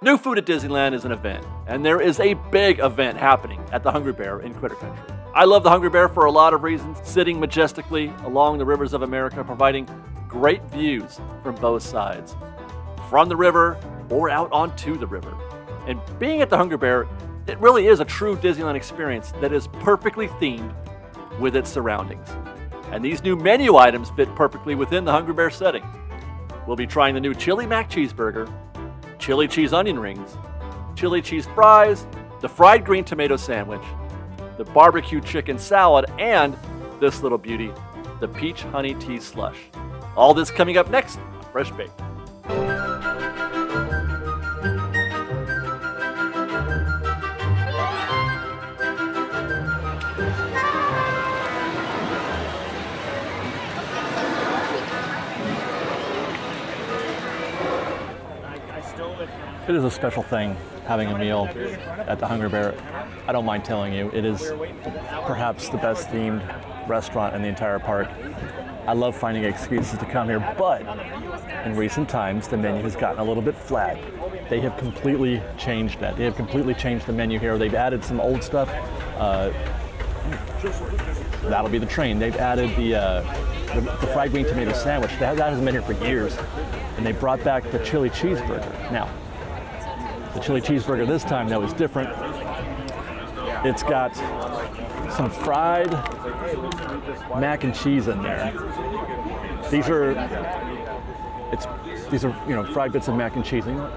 New food at Disneyland is an event, and there is a big event happening at the Hungry Bear in Critter Country. I love the Hungry Bear for a lot of reasons, sitting majestically along the rivers of America, providing great views from both sides, from the river or out onto the river. And being at the Hungry Bear, it really is a true Disneyland experience that is perfectly themed with its surroundings. And these new menu items fit perfectly within the Hungry Bear setting. We'll be trying the new Chili Mac Cheeseburger, chili cheese onion rings, chili cheese fries, the fried green tomato sandwich, the BBQ Chicken Salad, and this little beauty, the peach honey tea slush. All this coming up next on Fresh Baked. It is a special thing having a meal at the Hungry Bear. I don't mind telling you, it is perhaps the best themed restaurant in the entire park. I love finding excuses to come here, but in recent times, the menu has gotten a little bit flat. They have completely changed that. They have completely changed the menu here. They've added some old stuff. That'll be the train. They've added the fried green tomato sandwich. That hasn't been here for years. And they brought back the chili cheeseburger. Now, the chili cheeseburger this time, though, is different. It's got some fried mac and cheese in there. These are fried bits of mac and cheese. You know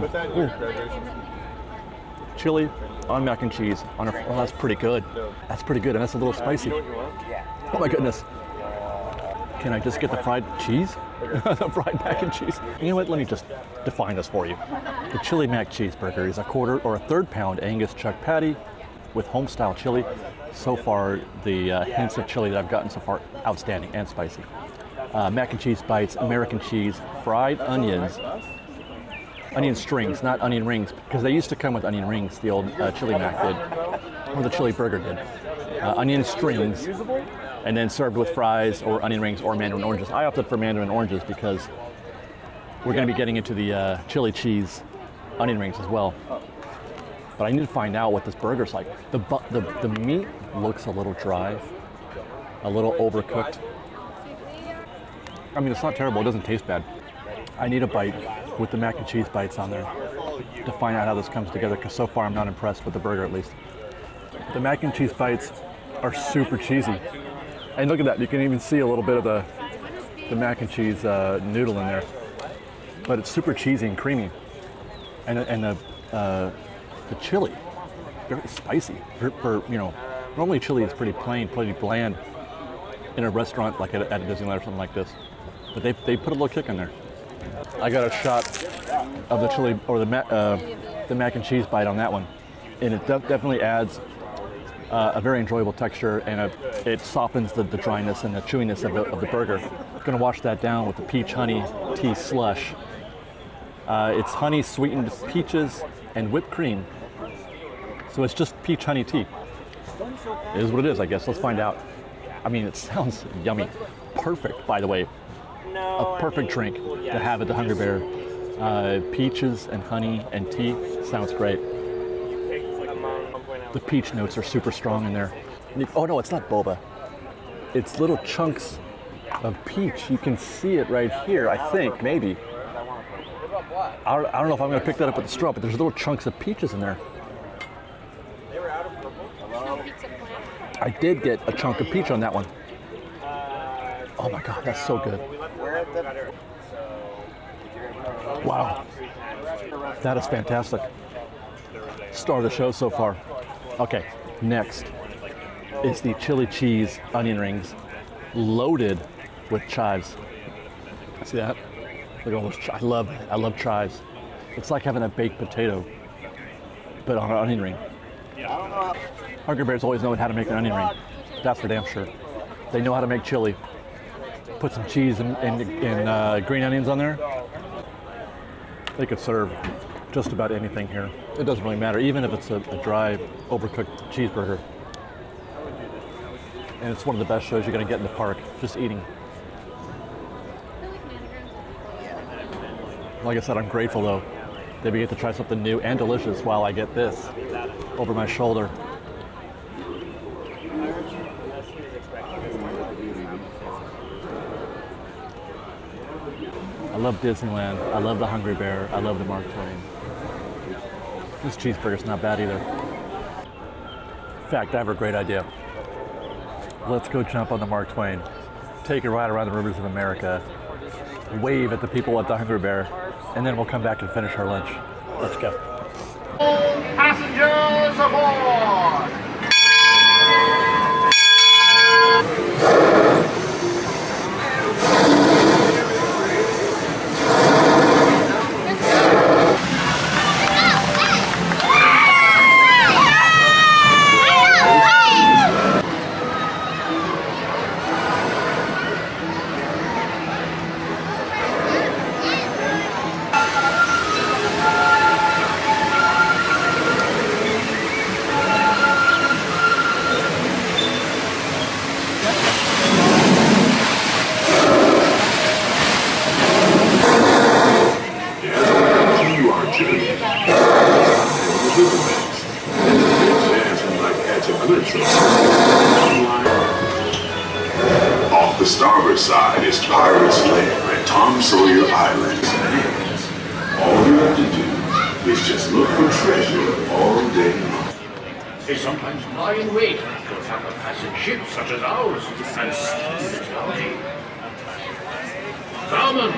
what? Chili on mac and cheese. That's pretty good. That's pretty good, and that's a little spicy. Oh my goodness. Can I just get the fried cheese? The fried mac and cheese? You know what, let me just define this for you. The Chili Mac Cheeseburger is a quarter or a third pound Angus chuck patty with home-style chili. So far, the hints of chili that I've gotten so far, outstanding and spicy. Mac and cheese bites, American cheese, fried onions, onion strings, not onion rings, because they used to come with onion rings, the old Chili Mac did, or the Chili Burger did. Onion strings, and then served with fries or onion rings or mandarin oranges. I opted for mandarin oranges because we're going to be getting into the chili cheese onion rings as well. But I need to find out what this burger's like. The meat looks a little dry, a little overcooked. I mean, it's not terrible. It doesn't taste bad. I need a bite with the mac and cheese bites on there to find out how this comes together, because so far I'm not impressed with the burger, at least. The mac and cheese bites are super cheesy. And look at that, you can even see a little bit of the mac and cheese noodle in there. But it's super cheesy and creamy. And the chili, very spicy. For normally chili is pretty plain, pretty bland in a restaurant like at a Disneyland or something like this. But they put a little kick in there. I got a shot of the chili, or the mac and cheese bite on that one. And it definitely adds a very enjoyable texture, and it softens the dryness and the chewiness of the burger. I'm gonna wash that down with the peach honey tea slush. It's honey sweetened peaches and whipped cream. So it's just peach honey tea. It is what it is, I guess. Let's find out. I mean, it sounds yummy. Perfect, by the way. A perfect drink to have at the Hungry Bear. Peaches and honey and tea sounds great. The peach notes are super strong in there. Oh no, it's not boba. It's little chunks of peach. You can see it right here, I think, maybe. I don't know if I'm gonna pick that up with the straw, but there's little chunks of peaches in there. I did get a chunk of peach on that one. Oh my God, that's so good. Wow, that is fantastic. Star of the show so far. Okay, next is the chili cheese onion rings, loaded with chives. See that? Look at all those. I love chives. It's like having a baked potato, but on an onion ring. Hungry Bears always know how to make an onion ring. That's for damn sure. They know how to make chili. Put some cheese and green onions on there. They could serve just about anything here. It doesn't really matter, even if it's a dry, overcooked cheeseburger. And it's one of the best shows you're gonna get in the park, just eating. Like I said, I'm grateful though that we get to try something new and delicious while I get this over my shoulder. I love Disneyland. I love the Hungry Bear. I love the Mark Twain. This cheeseburger's not bad either. In fact, I have a great idea. Let's go jump on the Mark Twain, take a ride around the rivers of America, wave at the people at the Hungry Bear, and then we'll come back and finish our lunch. Let's go. Passengers aboard! Off the starboard side is Pirate's Lair at Tom Sawyer Island. All you have to do is just look for treasure all day long. They sometimes lie in wait to attack a passing ship such as ours and steal its bounty. Bowman,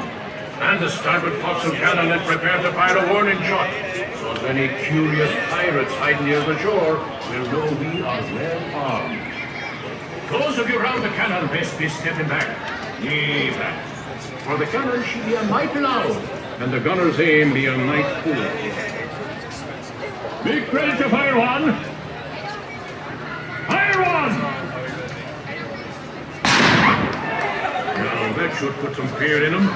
and the starboard coxswain cannon and prepare to fire a warning shot, so as any curious pirates hiding near the shore will know we are well armed. Those of you round the cannon best be stepping back. Ye back. For the cannon should be a night loud, and the gunner's aim be a night cool. Be ready to fire one! Fire one! Now that should put some fear in them.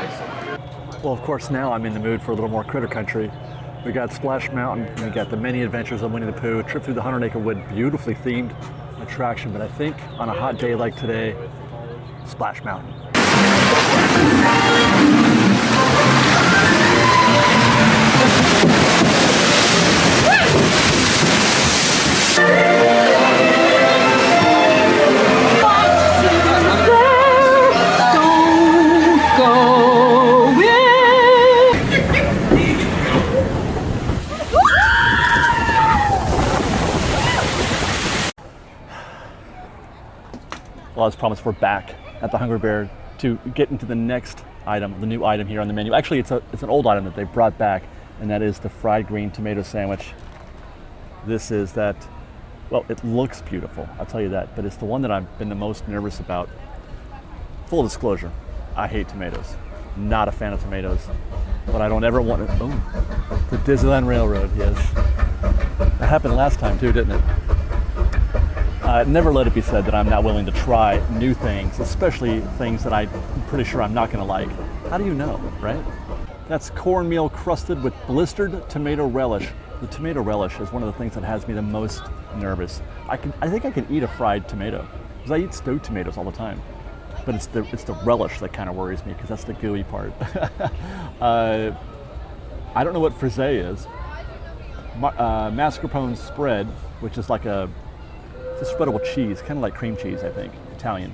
Well, of course, now I'm in the mood for a little more critter country. We got Splash Mountain, we got the many adventures of Winnie the Pooh, a trip through the 100-acre wood, beautifully themed attraction, but I think on a hot day like today, Splash Mountain. Well, as promised, we're back at the Hungry Bear to get into the next item, the new item here on the menu. Actually, it's an old item that they brought back, and that is the fried green tomato sandwich. This is that, well, it looks beautiful, I'll tell you that, but it's the one that I've been the most nervous about. Full disclosure, I hate tomatoes. Not a fan of tomatoes, but I don't ever want it. Oh, the Disneyland Railroad, yes. That happened last time too, didn't it? Never let it be said that I'm not willing to try new things, especially things that I'm pretty sure I'm not going to like. How do you know, right? That's cornmeal crusted with blistered tomato relish. The tomato relish is one of the things that has me the most nervous. I think I can eat a fried tomato, because I eat stewed tomatoes all the time. But it's the relish that kind of worries me, because that's the gooey part. I don't know what frisée is. Mascarpone spread, which is like it's a spreadable cheese, kind of like cream cheese, I think, Italian.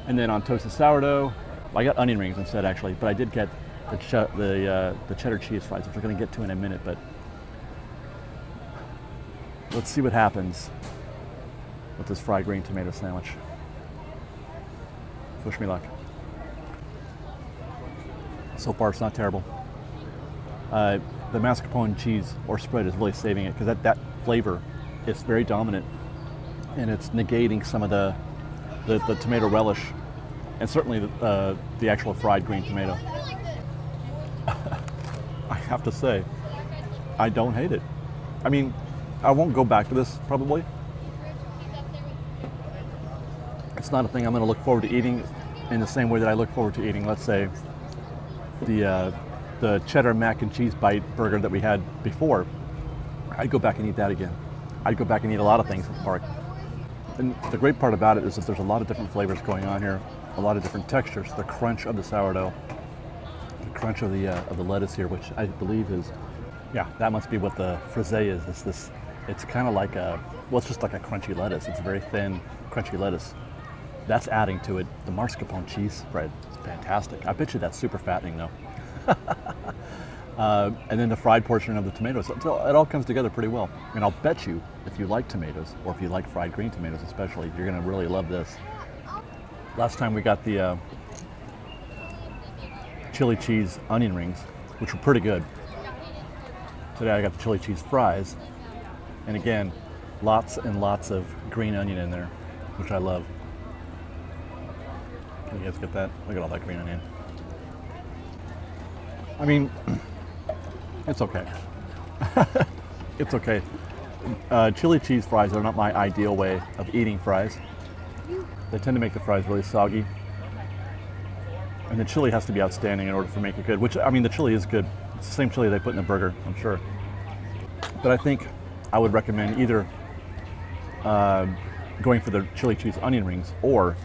And then on toasted sourdough, I got onion rings instead actually, but I did get the cheddar cheese fries, which we're going to get to in a minute. But let's see what happens with this fried green tomato sandwich. Wish me luck. So far, it's not terrible. The mascarpone cheese or spread is really saving it, because that flavor is very dominant, and it's negating some of the tomato relish, and certainly the actual fried green tomato. I have to say, I don't hate it. I mean, I won't go back to this probably. It's not a thing I'm going to look forward to eating in the same way that I look forward to eating, let's say, the cheddar mac and cheese bite burger that we had before. I'd go back and eat that again. I'd go back and eat a lot of things at the park. And the great part about it is that there's a lot of different flavors going on here, a lot of different textures. The crunch of the sourdough, the crunch of the lettuce here, which I believe is, yeah, that must be what the frisee is. It's kind of like well, it's just like a crunchy lettuce. It's very thin, crunchy lettuce. That's adding to it. The mascarpone cheese spread is fantastic. I bet you that's super fattening though. And then the fried portion of the tomatoes. It all comes together pretty well. And I'll bet you, if you like tomatoes, or if you like fried green tomatoes especially, you're gonna really love this. Last time we got the chili cheese onion rings, which were pretty good. Today I got the chili cheese fries. And again, lots and lots of green onion in there, which I love. Can you guys get that? Look at all that green onion. I mean, it's okay. It's okay. Chili cheese fries are not my ideal way of eating fries. They tend to make the fries really soggy. And the chili has to be outstanding in order to make it good, which, I mean, the chili is good. It's the same chili they put in the burger, I'm sure. But I think I would recommend either going for the chili cheese onion rings or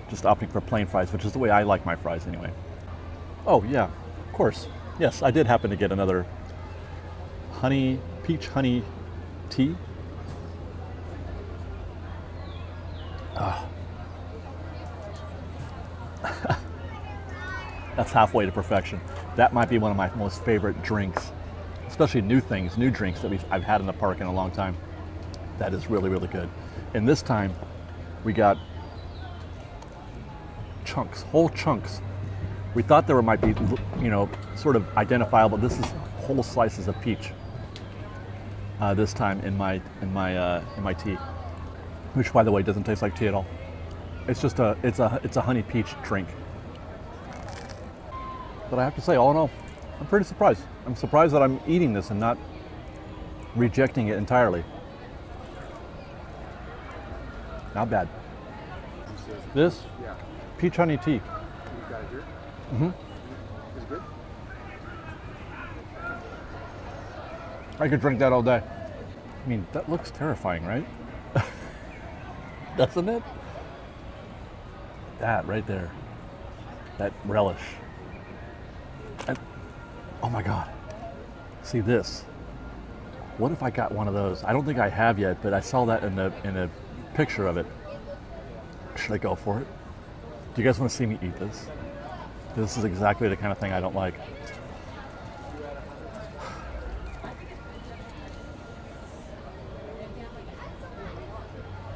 just opting for plain fries, which is the way I like my fries anyway. Oh yeah, of course. Yes, I did happen to get another peach honey tea. That's halfway to perfection. That might be one of my most favorite drinks, especially new drinks that I've had in the park in a long time. That is really, really good. And this time we got chunks, whole chunks. We thought there might be, sort of identifiable. This is whole slices of peach. This time in my tea, which, by the way, doesn't taste like tea at all. It's just it's a honey peach drink. But I have to say, all in all, I'm pretty surprised. I'm surprised that I'm eating this and not rejecting it entirely. Not bad. This? Yeah. Peach honey tea. You got it here? Mm-hmm. Is it good? I could drink that all day. I mean, that looks terrifying, right? Doesn't it? That right there. That relish. Oh my God. See this. What if I got one of those? I don't think I have yet, but I saw that in a picture of it. Should I go for it? Do you guys want to see me eat this? This is exactly the kind of thing I don't like.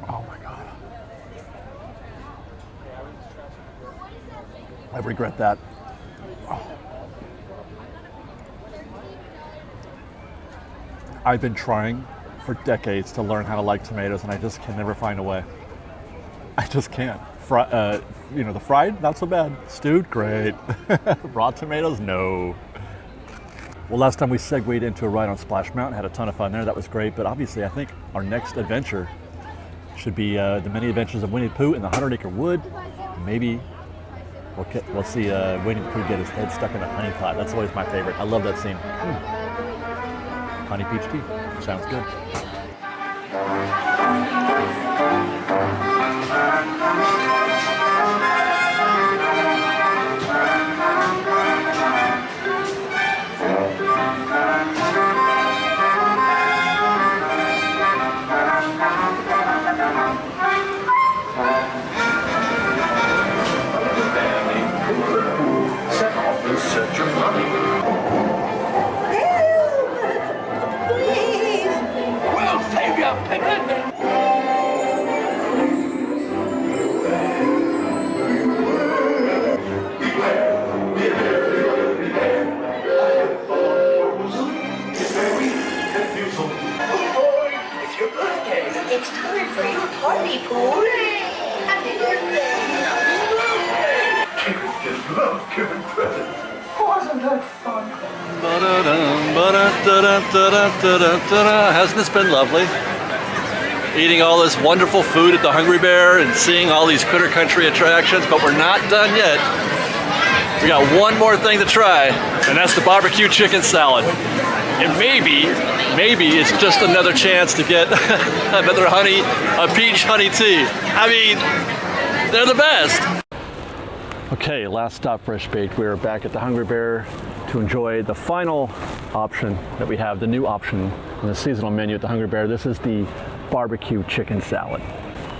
Oh my God. I regret that. Oh. I've been trying for decades to learn how to like tomatoes, and I just can never find a way. I just can't. The fried, not so bad. Stewed, great. Raw tomatoes, no. Well, last time we segued into a ride on Splash Mountain, had a ton of fun there. That was great. But obviously, I think our next adventure should be the many adventures of Winnie the Pooh in the 100-acre wood. Maybe we'll see Winnie the Pooh get his head stuck in a honey pot. That's always my favorite. I love that scene. Honey peach tea. Sounds good. Set off in search of honey. We'll save you, Piglet! It's your birthday. It's time for your party, Pooh. Happy birthday! Kids just love giving presents. Wasn't that fun? Hasn't this been lovely? Eating all this wonderful food at the Hungry Bear and seeing all these Critter Country attractions, but we're not done yet. We got one more thing to try, and that's the BBQ Chicken Salad. And maybe it's just another chance to get another peach honey tea. I mean, they're the best. Okay, last stop, Fresh Baked. We're back at the Hungry Bear to enjoy the final option that we have, the new option on the seasonal menu at the Hungry Bear. This is the BBQ Chicken Salad.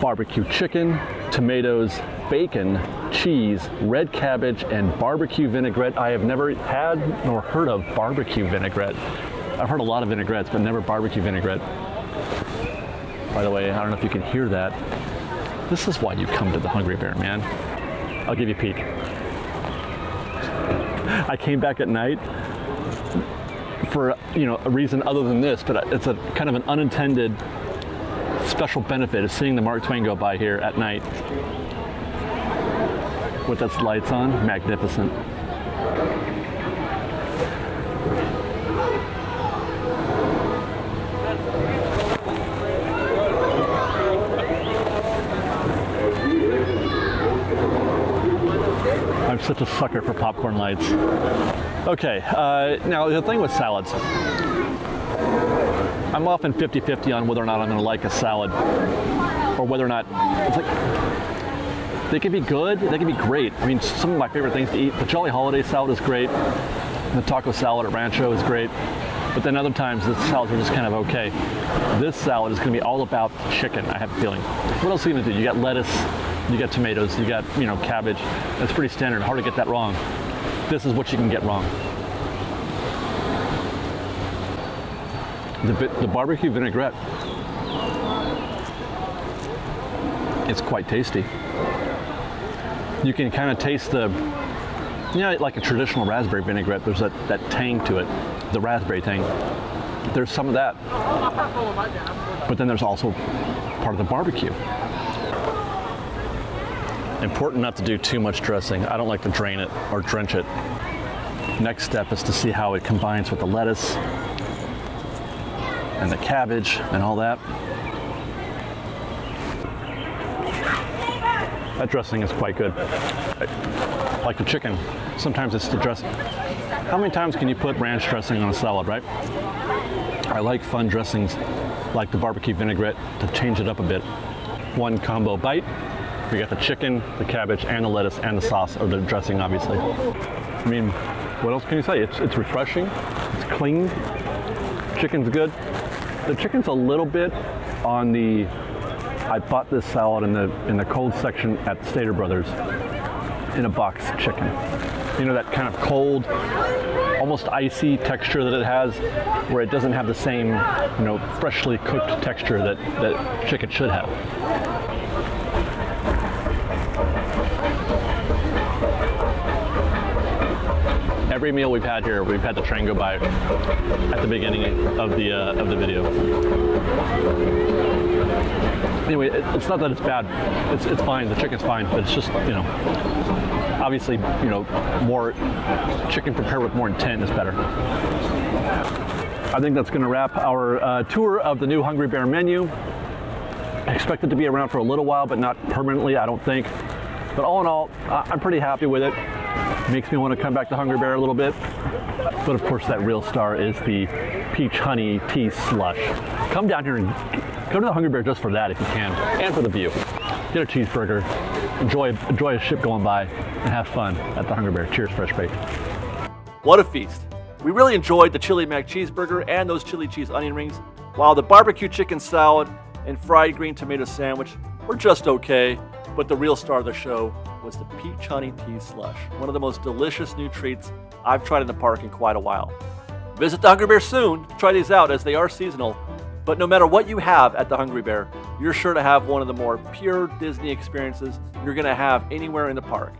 Barbecue chicken, tomatoes, bacon, cheese, red cabbage, and barbecue vinaigrette. I have never had nor heard of barbecue vinaigrette. I've heard a lot of vinaigrettes, but never barbecue vinaigrette. By the way, I don't know if you can hear that. This is why you come to the Hungry Bear, man. I'll give you a peek. I came back at night for a reason other than this, but it's a kind of an unintended special benefit of seeing the Mark Twain go by here at night with its lights on. Magnificent. I'm such a sucker for popcorn lights. Okay, now the thing with salads, I'm often 50-50 on whether or not I'm going to like a salad, or whether or not, it's like, they can be good, they can be great. I mean, some of my favorite things to eat, the Jolly Holiday salad is great, the taco salad at Rancho is great, but then other times the salads are just kind of okay. This salad is going to be all about chicken, I have a feeling. What else are you going to do? You got lettuce, you got tomatoes, you got, cabbage. That's pretty standard, hard to get that wrong. This is what you can get wrong. The barbecue vinaigrette is quite tasty. You can kind of taste the, like a traditional raspberry vinaigrette, there's that tang to it, the raspberry tang. There's some of that. But then there's also part of the barbecue. Important not to do too much dressing. I don't like to drain it or drench it. Next step is to see how it combines with the lettuce and the cabbage and all that. That dressing is quite good. Like the chicken, sometimes it's the dressing. How many times can you put ranch dressing on a salad, right? I like fun dressings like the barbecue vinaigrette to change it up a bit. One combo bite. We got the chicken, the cabbage, and the lettuce, and the sauce, or the dressing, obviously. I mean, what else can you say? It's refreshing, it's clean, chicken's good. The chicken's a little bit on the, I bought this salad in the cold section at Stater Brothers in a box chicken. That kind of cold, almost icy texture that it has, where it doesn't have the same, freshly cooked texture that chicken should have. Every meal we've had here, we've had the train go by at the beginning of the video. Anyway, it's not that it's bad. It's fine. The chicken's fine, but it's just obviously more chicken prepared with more intent is better. I think that's going to wrap our tour of the new Hungry Bear menu. I expect it to be around for a little while, but not permanently, I don't think. But all in all, I'm pretty happy with it. Makes me want to come back to Hungry Bear a little bit. But of course, that real star is the peach honey tea slush. Come down here and go to the Hungry Bear just for that if you can, and for the view. Get a cheeseburger, enjoy a ship going by, and have fun at the Hungry Bear. Cheers, Fresh Baked. What a feast. We really enjoyed the Chili Mac Cheeseburger and those chili cheese onion rings, while the barbecue chicken salad and fried green tomato sandwich were just okay, but the real star of the show was the peach honey tea slush, one of the most delicious new treats I've tried in the park in quite a while. Visit the Hungry Bear soon to try these out, as they are seasonal, but no matter what you have at the Hungry Bear, you're sure to have one of the more pure Disney experiences you're going to have anywhere in the park.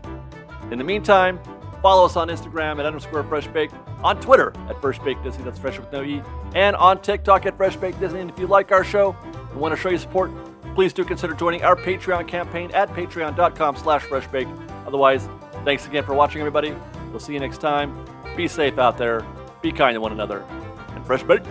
In the meantime, follow us on Instagram at _FreshBaked, on Twitter at FreshBakedDisney, that's fresh with no E, and on TikTok at FreshBakedDisney. And if you like our show and want to show your support, please do consider joining our Patreon campaign at patreon.com/freshbaked. Otherwise, thanks again for watching, everybody. We'll see you next time. Be safe out there. Be kind to one another. And Fresh Baked.